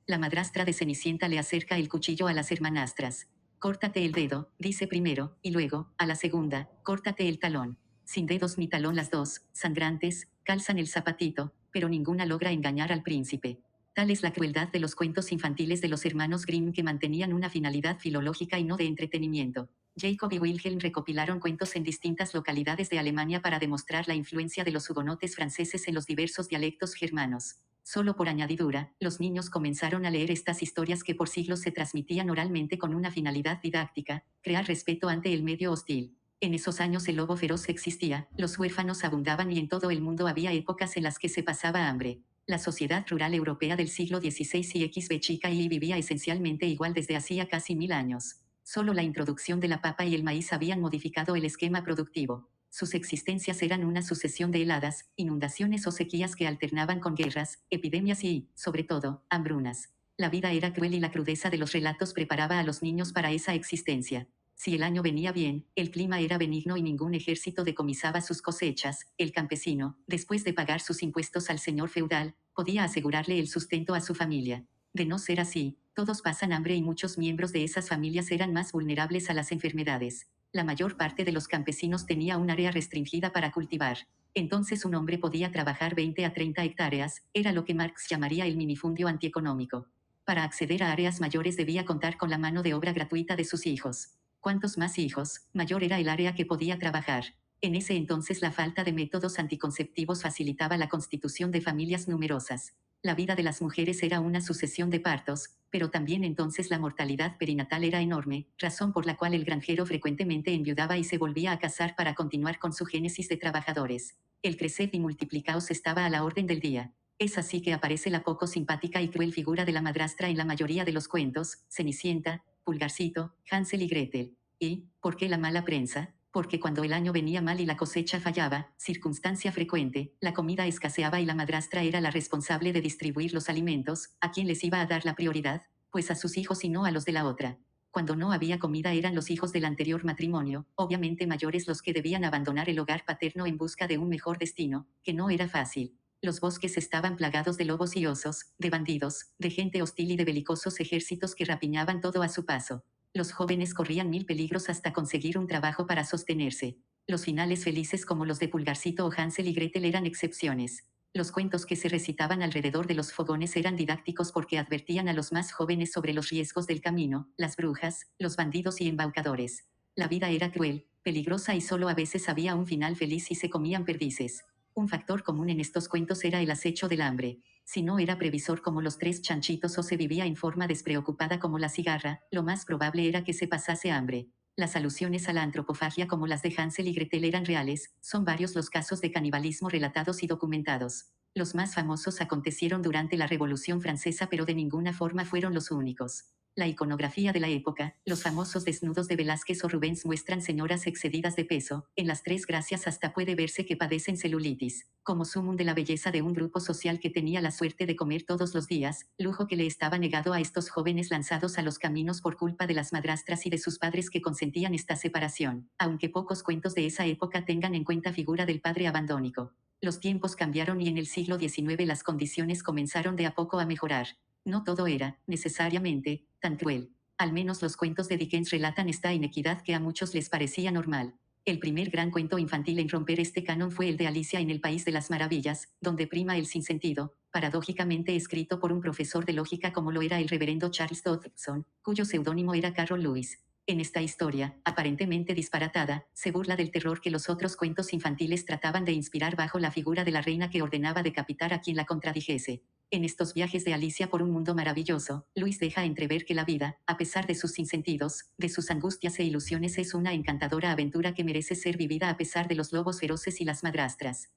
La madrastra de Cenicienta le acerca el cuchillo a las hermanastras. Córtate el dedo, dice primero, y luego, a la segunda, córtate el talón. Sin dedos ni talón las dos, sangrantes, calzan el zapatito, pero ninguna logra engañar al príncipe. Tal es la crueldad de los cuentos infantiles de los hermanos Grimm que mantenían una finalidad filológica y no de entretenimiento. Jacob y Wilhelm recopilaron cuentos en distintas localidades de Alemania para demostrar la influencia de los hugonotes franceses en los diversos dialectos germanos. Solo por añadidura, los niños comenzaron a leer estas historias que por siglos se transmitían oralmente con una finalidad didáctica, crear respeto ante el medio hostil. En esos años el lobo feroz existía, los huérfanos abundaban y en todo el mundo había épocas en las que se pasaba hambre. La sociedad rural europea del siglo XVI y XB chica y vivía esencialmente igual desde hacía casi 1000 años. Solo la introducción de la papa y el maíz habían modificado el esquema productivo. Sus existencias eran una sucesión de heladas, inundaciones o sequías que alternaban con guerras, epidemias y, sobre todo, hambrunas. La vida era cruel y la crudeza de los relatos preparaba a los niños para esa existencia. Si el año venía bien, el clima era benigno y ningún ejército decomisaba sus cosechas, el campesino, después de pagar sus impuestos al señor feudal, podía asegurarle el sustento a su familia. De no ser así, todos pasan hambre y muchos miembros de esas familias eran más vulnerables a las enfermedades. La mayor parte de los campesinos tenía un área restringida para cultivar. Entonces un hombre podía trabajar 20 a 30 hectáreas, era lo que Marx llamaría el minifundio antieconómico. Para acceder a áreas mayores debía contar con la mano de obra gratuita de sus hijos. Cuantos más hijos, mayor era el área que podía trabajar. En ese entonces la falta de métodos anticonceptivos facilitaba la constitución de familias numerosas. La vida de las mujeres era una sucesión de partos, pero también entonces la mortalidad perinatal era enorme, razón por la cual el granjero frecuentemente enviudaba y se volvía a casar para continuar con su génesis de trabajadores. El creced y multiplicaos estaba a la orden del día. Es así que aparece la poco simpática y cruel figura de la madrastra en la mayoría de los cuentos, Cenicienta, Pulgarcito, Hansel y Gretel. ¿Y por qué la mala prensa? Porque cuando el año venía mal y la cosecha fallaba, circunstancia frecuente, la comida escaseaba y la madrastra era la responsable de distribuir los alimentos. ¿A quién les iba a dar la prioridad? Pues a sus hijos y no a los de la otra. Cuando no había comida eran los hijos del anterior matrimonio, obviamente mayores, los que debían abandonar el hogar paterno en busca de un mejor destino, que no era fácil. Los bosques estaban plagados de lobos y osos, de bandidos, de gente hostil y de belicosos ejércitos que rapiñaban todo a su paso. Los jóvenes corrían 1000 peligros hasta conseguir un trabajo para sostenerse. Los finales felices como los de Pulgarcito o Hansel y Gretel eran excepciones. Los cuentos que se recitaban alrededor de los fogones eran didácticos porque advertían a los más jóvenes sobre los riesgos del camino, las brujas, los bandidos y embaucadores. La vida era cruel, peligrosa y solo a veces había un final feliz y se comían perdices. Un factor común en estos cuentos era el acecho del hambre. Si no era previsor como los tres chanchitos o se vivía en forma despreocupada como la cigarra, lo más probable era que se pasase hambre. Las alusiones a la antropofagia como las de Hansel y Gretel eran reales, son varios los casos de canibalismo relatados y documentados. Los más famosos acontecieron durante la Revolución Francesa, pero de ninguna forma fueron los únicos. La iconografía de la época, los famosos desnudos de Velázquez o Rubens muestran señoras excedidas de peso, en las Tres Gracias hasta puede verse que padecen celulitis, como sumum de la belleza de un grupo social que tenía la suerte de comer todos los días, lujo que le estaba negado a estos jóvenes lanzados a los caminos por culpa de las madrastras y de sus padres que consentían esta separación, aunque pocos cuentos de esa época tengan en cuenta figura del padre abandónico. Los tiempos cambiaron y en el siglo XIX las condiciones comenzaron de a poco a mejorar. No todo era, necesariamente, tan cruel. Al menos los cuentos de Dickens relatan esta inequidad que a muchos les parecía normal. El primer gran cuento infantil en romper este canon fue el de Alicia en el País de las Maravillas, donde prima el sinsentido, paradójicamente escrito por un profesor de lógica como lo era el reverendo Charles Dodgson, cuyo seudónimo era Carroll Lewis. En esta historia, aparentemente disparatada, se burla del terror que los otros cuentos infantiles trataban de inspirar bajo la figura de la reina que ordenaba decapitar a quien la contradijese. En estos viajes de Alicia por un mundo maravilloso, Luis deja entrever que la vida, a pesar de sus sinsentidos, de sus angustias e ilusiones, es una encantadora aventura que merece ser vivida a pesar de los lobos feroces y las madrastras.